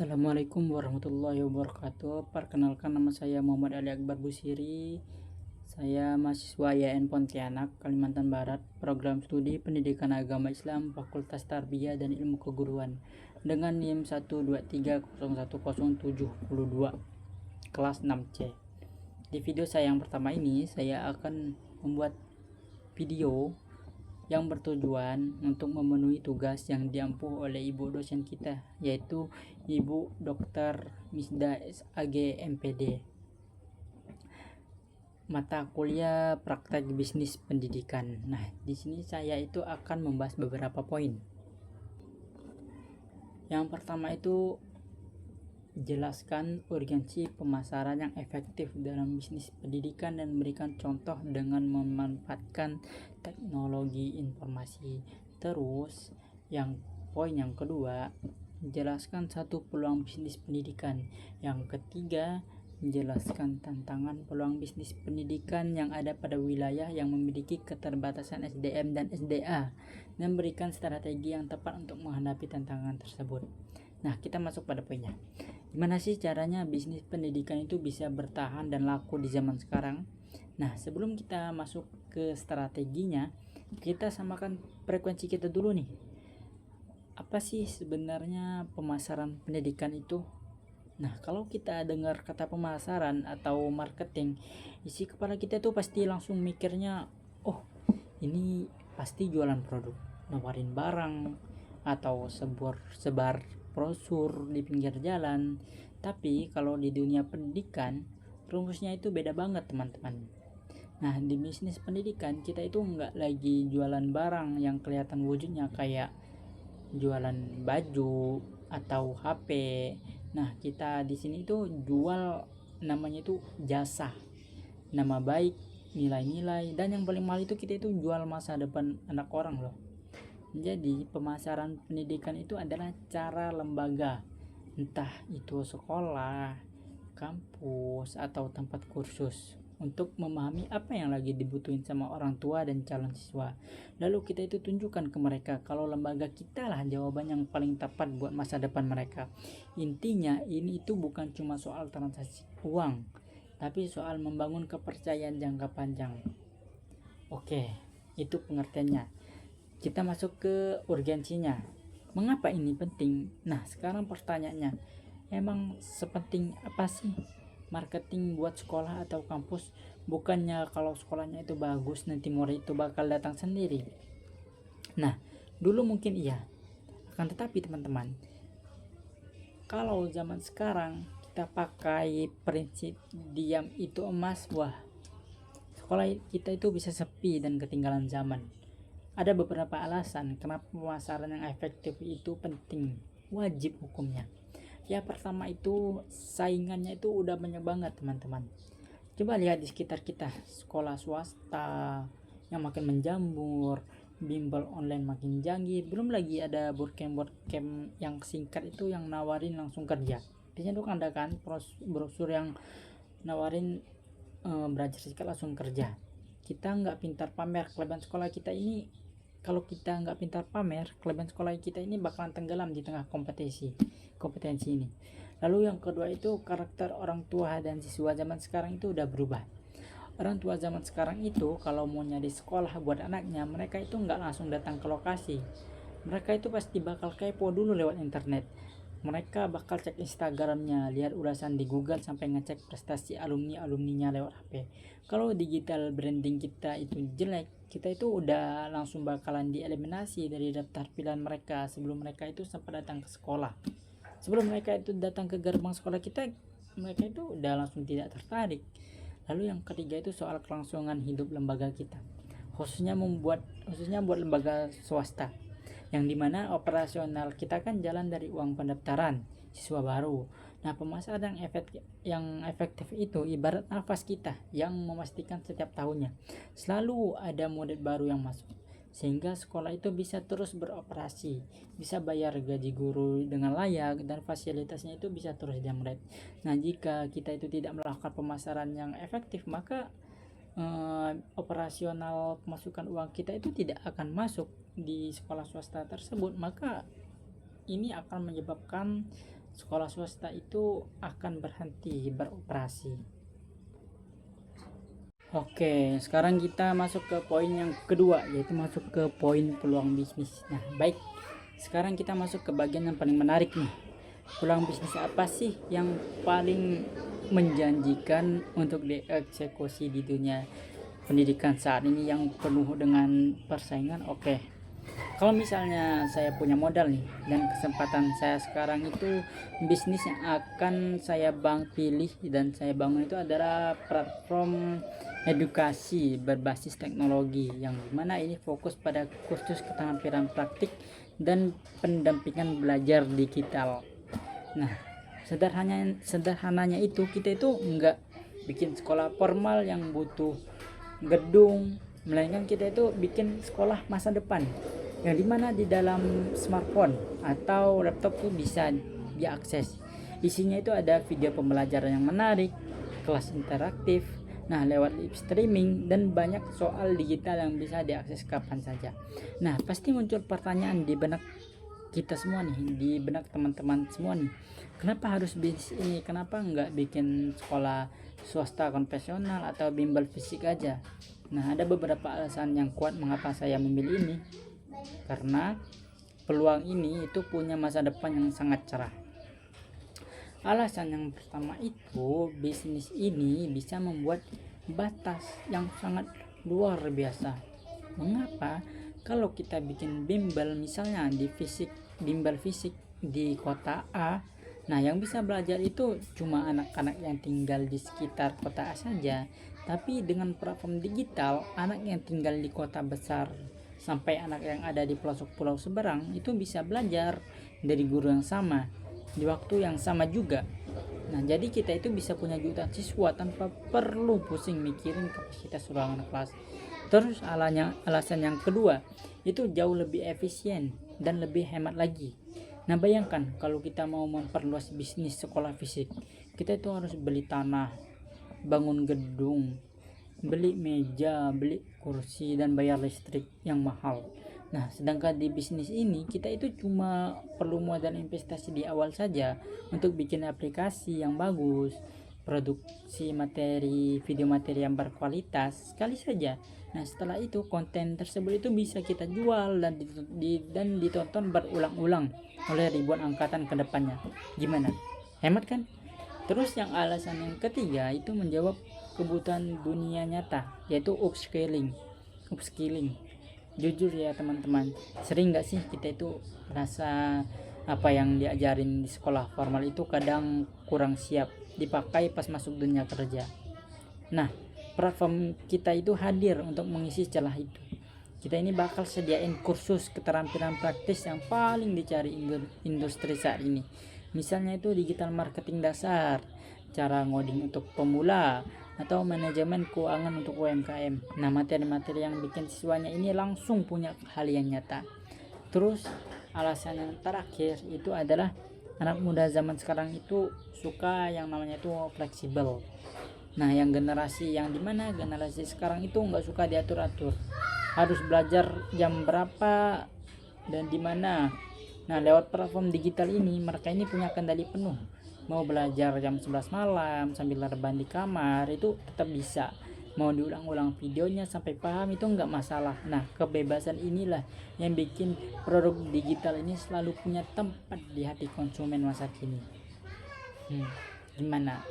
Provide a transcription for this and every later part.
Assalamualaikum warahmatullahi wabarakatuh. Perkenalkan, nama saya Muhammad Ali Akbar Busiri. Saya mahasiswa YN Pontianak, Kalimantan Barat, program studi Pendidikan Agama Islam, Fakultas Tarbiyah dan Ilmu Keguruan dengan NIM 123010772 kelas 6C. Di video saya yang pertama ini, saya akan membuat video yang bertujuan untuk memenuhi tugas yang diampuh oleh ibu dosen kita, yaitu Ibu Dr. Misda SAG MPD, mata kuliah praktek bisnis pendidikan. Nah, di sini saya itu akan membahas beberapa poin. Yang pertama itu jelaskan urgensi pemasaran yang efektif dalam bisnis pendidikan dan memberikan contoh dengan memanfaatkan teknologi informasi. Terus poin yang kedua, jelaskan satu peluang bisnis pendidikan. Yang ketiga, menjelaskan tantangan peluang bisnis pendidikan yang ada pada wilayah yang memiliki keterbatasan SDM dan SDA, dan memberikan strategi yang tepat untuk menghadapi tantangan tersebut. Nah, kita masuk pada poinnya. Gimana sih caranya bisnis pendidikan itu bisa bertahan dan laku di zaman sekarang? Nah, sebelum kita masuk ke strateginya, kita samakan frekuensi kita dulu nih. Apa sih sebenarnya pemasaran pendidikan itu? Nah, kalau kita dengar kata pemasaran atau marketing, isi kepala kita tuh pasti langsung mikirnya, oh, ini pasti jualan produk, nawarin barang, atau sebar brosur di pinggir jalan. Tapi kalau di dunia pendidikan, rumusnya itu beda banget, teman-teman. Nah, di bisnis pendidikan kita itu nggak lagi jualan barang yang kelihatan wujudnya kayak jualan baju atau HP. Nah, kita di sini itu jual namanya itu jasa, nama baik, nilai-nilai, dan yang paling mahal itu kita itu jual masa depan anak orang loh. Jadi pemasaran pendidikan itu adalah cara lembaga, entah itu sekolah, kampus, atau tempat kursus, untuk memahami apa yang lagi dibutuhin sama orang tua dan calon siswa. Lalu kita itu tunjukkan ke mereka kalau lembaga kita lah jawaban yang paling tepat buat masa depan mereka. Intinya ini itu bukan cuma soal transaksi uang, tapi soal membangun kepercayaan jangka panjang. Oke, itu pengertiannya. Kita masuk ke urgensinya. Mengapa ini penting? Nah, sekarang pertanyaannya, emang sepenting apa sih marketing buat sekolah atau kampus? Bukannya kalau sekolahnya itu bagus, nanti murid itu bakal datang sendiri. Nah, dulu mungkin iya. Akan tetapi teman-teman, kalau zaman sekarang kita pakai prinsip diam itu emas, wah, sekolah kita itu bisa sepi dan ketinggalan zaman. Ada beberapa alasan kenapa pemasaran yang efektif itu penting, wajib hukumnya. Ya, pertama itu saingannya itu udah banyak banget, teman-teman. Coba lihat di sekitar kita, sekolah swasta yang makin menjamur, bimbel online makin canggih, belum lagi ada bootcamp yang singkat itu yang nawarin langsung kerja. Biasanya tuh ada kan brosur yang nawarin belajar singkat langsung kerja. Kita nggak pintar pamer kelebihan sekolah kita ini. Kalau kita nggak pintar pamer, kelebihan sekolah kita ini bakalan tenggelam di tengah kompetensi ini. Lalu yang kedua itu karakter orang tua dan siswa zaman sekarang itu udah berubah. Orang tua zaman sekarang itu kalau mau nyari sekolah buat anaknya, mereka itu nggak langsung datang ke lokasi. Mereka itu pasti bakal kepo dulu lewat internet. Mereka bakal cek Instagramnya, lihat ulasan di Google, sampai ngecek prestasi alumninya lewat HP. Kalau digital branding kita itu jelek, kita itu udah langsung bakalan dieliminasi dari daftar pilihan mereka sebelum mereka itu sempat datang ke sekolah. Sebelum mereka itu datang ke gerbang sekolah kita, mereka itu udah langsung tidak tertarik. Lalu yang ketiga itu soal kelangsungan hidup lembaga kita, khususnya buat lembaga swasta, yang dimana operasional kita kan jalan dari uang pendaftaran siswa baru. Nah, pemasaran yang efektif itu ibarat nafas kita yang memastikan setiap tahunnya selalu ada murid baru yang masuk, sehingga sekolah itu bisa terus beroperasi, bisa bayar gaji guru dengan layak, dan fasilitasnya itu bisa terus jamret. Nah, jika kita itu tidak melakukan pemasaran yang efektif, maka operasional pemasukan uang kita itu tidak akan masuk di sekolah swasta tersebut. Maka ini akan menyebabkan sekolah swasta itu akan berhenti beroperasi. Oke, sekarang kita masuk ke poin yang kedua, yaitu masuk ke poin peluang bisnis. Nah, baik. Sekarang kita masuk ke bagian yang paling menarik nih. Peluang bisnis apa sih yang paling menjanjikan untuk dieksekusi di dunia pendidikan saat ini yang penuh dengan persaingan? Oke. Kalau misalnya saya punya modal nih dan kesempatan saya sekarang itu, bisnis yang akan saya pilih dan saya bangun itu adalah platform edukasi berbasis teknologi, yang dimana ini fokus pada kursus keterampilan praktik dan pendampingan belajar digital. Nah, sederhananya itu kita itu enggak bikin sekolah formal yang butuh gedung, melainkan kita itu bikin sekolah masa depan yang dimana di dalam smartphone atau laptop tuh bisa diakses. Isinya itu ada video pembelajaran yang menarik, kelas interaktif, nah lewat live streaming, dan banyak soal digital yang bisa diakses kapan saja. Nah, pasti muncul pertanyaan di benak kita semua nih, di benak teman-teman semua nih, kenapa harus bisnis ini, kenapa nggak bikin sekolah swasta konvensional atau bimbel fisik aja? Nah, ada beberapa alasan yang kuat mengapa saya memilih ini. Karena peluang ini itu punya masa depan yang sangat cerah. Alasan yang pertama itu, bisnis ini bisa membuat batas yang sangat luar biasa. Mengapa? Kalau kita bikin bimbel misalnya di bimbel fisik di kota A, nah yang bisa belajar itu cuma anak-anak yang tinggal di sekitar kota A saja. Tapi dengan platform digital, anak yang tinggal di kota besar sampai anak yang ada di pelosok pulau seberang itu bisa belajar dari guru yang sama di waktu yang sama juga. Nah, jadi kita itu bisa punya jutaan siswa tanpa perlu pusing mikirin kapasitas ruangan kelas. Terus alasan yang kedua itu jauh lebih efisien dan lebih hemat lagi. Nah, bayangkan kalau kita mau memperluas bisnis sekolah fisik, kita itu harus beli tanah, bangun gedung, beli meja, beli kursi, dan bayar listrik yang mahal. Nah, sedangkan di bisnis ini kita itu cuma perlu modal investasi di awal saja untuk bikin aplikasi yang bagus, produksi video materi yang berkualitas sekali saja. Nah, setelah itu konten tersebut itu bisa kita jual dan ditonton berulang-ulang oleh ribuan angkatan ke depannya. Gimana? Hemat kan? Terus yang alasan yang ketiga itu menjawab kebutuhan dunia nyata, yaitu upskilling. Jujur ya teman-teman, sering nggak sih kita itu rasa apa yang diajarin di sekolah formal itu kadang kurang siap dipakai pas masuk dunia kerja. Nah, platform kita itu hadir untuk mengisi celah itu. Kita ini bakal sediain kursus keterampilan praktis yang paling dicari industri saat ini. Misalnya itu digital marketing dasar, cara ngoding untuk pemula, atau manajemen keuangan untuk UMKM. Nah, materi-materi yang bikin siswanya ini langsung punya keahlian nyata. Terus alasan yang terakhir itu adalah anak muda zaman sekarang itu suka yang namanya itu fleksibel. Nah, yang generasi sekarang itu nggak suka diatur-atur, harus belajar jam berapa dan di mana. Nah, lewat platform digital ini mereka ini punya kendali penuh. Mau belajar jam 11 malam sambil rebahan di kamar itu tetap bisa. Mau diulang-ulang videonya sampai paham itu nggak masalah. Nah, kebebasan inilah yang bikin produk digital ini selalu punya tempat di hati konsumen masa kini. Gimana?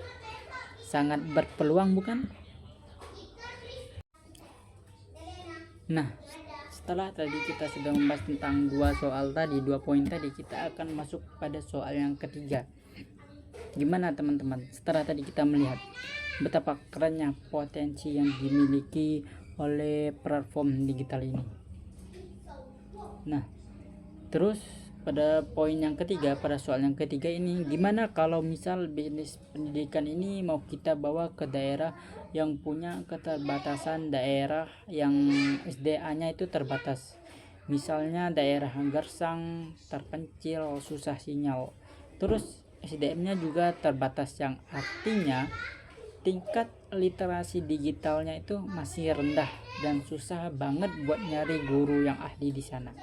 Sangat berpeluang bukan? Nah, setelah tadi kita sudah membahas tentang dua poin tadi, kita akan masuk pada soal yang ketiga. Gimana teman-teman, setelah tadi kita melihat betapa kerennya potensi yang dimiliki oleh platform digital ini. Nah, terus pada soal yang ketiga ini, gimana kalau misal bisnis pendidikan ini mau kita bawa ke daerah yang punya keterbatasan, daerah yang SDA-nya itu terbatas. Misalnya daerah gersang, terpencil, susah sinyal. Terus SDM-nya juga terbatas, yang artinya tingkat literasi digitalnya itu masih rendah dan susah banget buat nyari guru yang ahli di sana.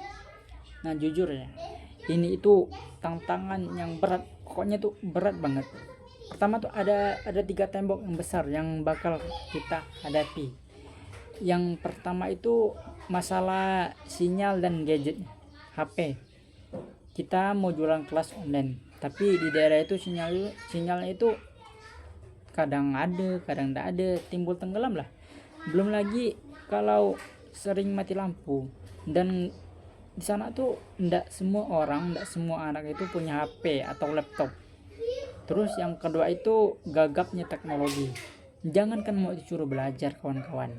Nah, jujur ya, ini itu tantangan yang berat pokoknya tuh berat banget. Pertama tuh ada 3 tembok yang besar yang bakal kita hadapi. Yang pertama itu masalah sinyal dan gadget HP. Kita mau jualan kelas online, tapi di daerah itu sinyalnya itu kadang ada, kadang tidak ada, timbul tenggelam lah. Belum lagi kalau sering mati lampu, dan di sana tuh tidak semua orang, tidak semua anak itu punya HP atau laptop. Terus yang kedua itu gagapnya teknologi. Jangankan mau disuruh belajar kawan-kawan,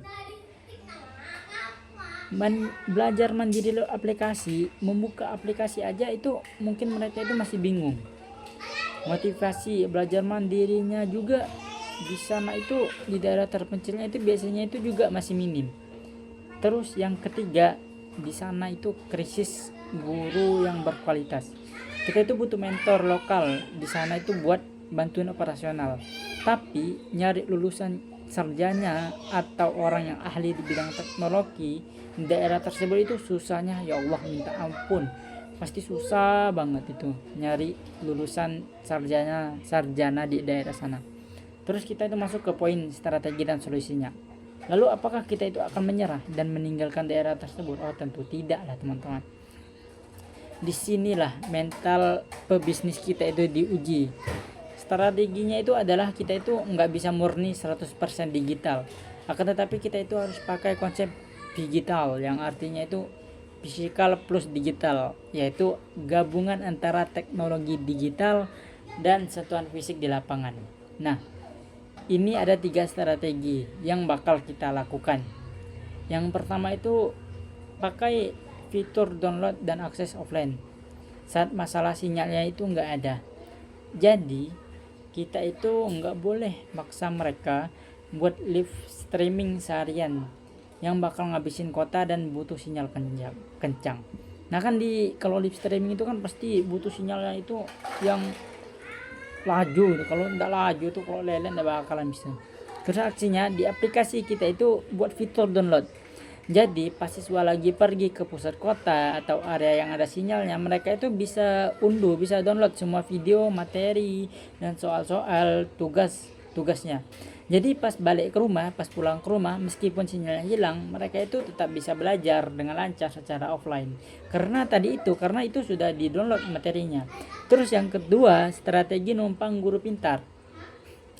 belajar mandiri lewat aplikasi, membuka aplikasi aja itu mungkin mereka itu masih bingung. Motivasi belajar mandirinya juga di sana itu, di daerah terpencilnya itu biasanya itu juga masih minim. Terus yang ketiga, di sana itu krisis guru yang berkualitas. Kita itu butuh mentor lokal di sana itu buat bantuan operasional. Tapi nyari lulusan sarjana atau orang yang ahli di bidang teknologi di daerah tersebut itu susahnya ya Allah minta ampun. Pasti susah banget itu nyari lulusan sarjana di daerah sana. Terus kita itu masuk ke poin strategi dan solusinya. Lalu apakah kita itu akan menyerah dan meninggalkan daerah tersebut? Oh tentu tidak lah teman-teman. Disinilah mental pebisnis kita itu diuji. Strateginya itu adalah kita itu nggak bisa murni 100% digital. Akan tetapi kita itu harus pakai konsep digital yang artinya itu physical plus digital, yaitu gabungan antara teknologi digital dan sentuhan fisik di lapangan. Nah, ini ada 3 strategi yang bakal kita lakukan. Yang pertama itu pakai fitur download dan akses offline saat masalah sinyalnya itu nggak ada. Jadi kita itu nggak boleh maksa mereka buat live streaming seharian yang bakal ngabisin kuota dan butuh sinyal kencang. Nah kan kalau live streaming itu kan pasti butuh sinyalnya itu yang laju. Kalau nggak laju tuh, kalau lelen nggak bakalan bisa. Terus aksinya di aplikasi kita itu buat fitur download. Jadi pas siswa lagi pergi ke pusat kota atau area yang ada sinyalnya, mereka itu bisa unduh, bisa download semua video, materi, dan soal-soal tugasnya. Jadi pas balik ke rumah, pas pulang ke rumah, meskipun sinyalnya hilang, mereka itu tetap bisa belajar dengan lancar secara offline. Karena itu sudah di-download materinya. Terus yang kedua, strategi numpang guru pintar.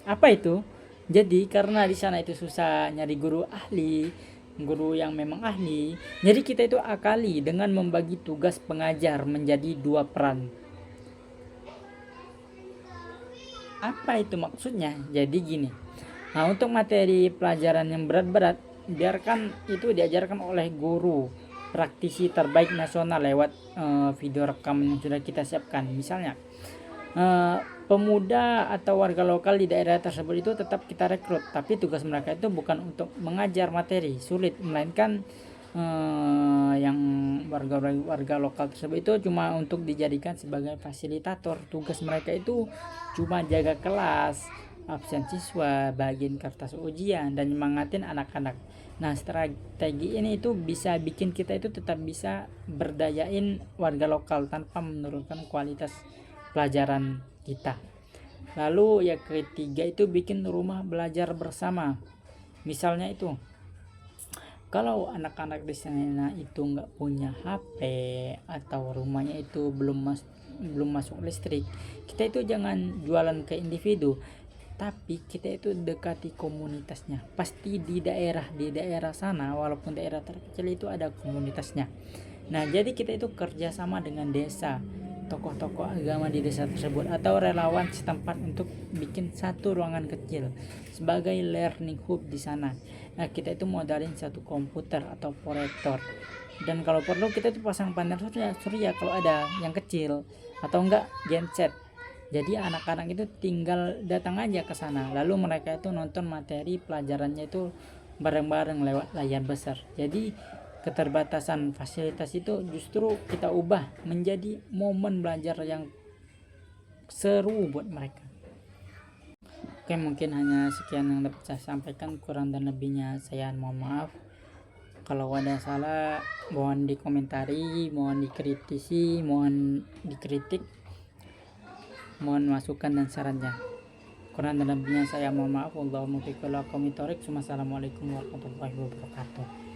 Apa itu? Jadi karena di sana itu susah nyari guru yang memang ahli. Jadi kita itu akali dengan membagi tugas pengajar menjadi 2 peran. Apa itu maksudnya? Jadi gini. Nah, untuk materi pelajaran yang berat-berat, biarkan itu diajarkan oleh guru praktisi terbaik nasional lewat video rekaman yang sudah kita siapkan. Misalnya pemuda atau warga lokal di daerah tersebut itu tetap kita rekrut, tapi tugas mereka itu bukan untuk mengajar materi sulit, melainkan yang warga lokal tersebut itu cuma untuk dijadikan sebagai fasilitator. Tugas mereka itu cuma jaga kelas, absen siswa, bagian kertas ujian, dan nyemangatin anak-anak. Nah, strategi ini itu bisa bikin kita itu tetap bisa berdayain warga lokal tanpa menurunkan kualitas pelajaran kita. Lalu yang ketiga itu bikin rumah belajar bersama. Misalnya itu kalau anak-anak di sana itu nggak punya HP atau rumahnya itu belum masuk listrik, kita itu jangan jualan ke individu, tapi kita itu dekati komunitasnya. Pasti di daerah sana, walaupun daerah terkecil itu ada komunitasnya. Nah, jadi kita itu kerjasama dengan desa, tokoh-tokoh agama di desa tersebut atau relawan setempat untuk bikin satu ruangan kecil sebagai learning hub di sana. Nah, kita itu modalin satu komputer atau proyektor, dan kalau perlu kita itu pasang panel surya kalau ada yang kecil, atau enggak genset. Jadi anak-anak itu tinggal datang aja ke sana, lalu mereka itu nonton materi pelajarannya itu bareng-bareng lewat layar besar. Jadi keterbatasan fasilitas itu justru kita ubah menjadi momen belajar yang seru buat mereka. Oke, mungkin hanya sekian yang dapat saya sampaikan, kurang dan lebihnya saya mohon maaf. Kalau ada salah mohon dikomentari, mohon dikritisi, mohon dikritik. Mohon masukan dan sarannya. Kurang dan lebihnya saya mohon maaf. Wassalamualaikum warahmatullahi wabarakatuh.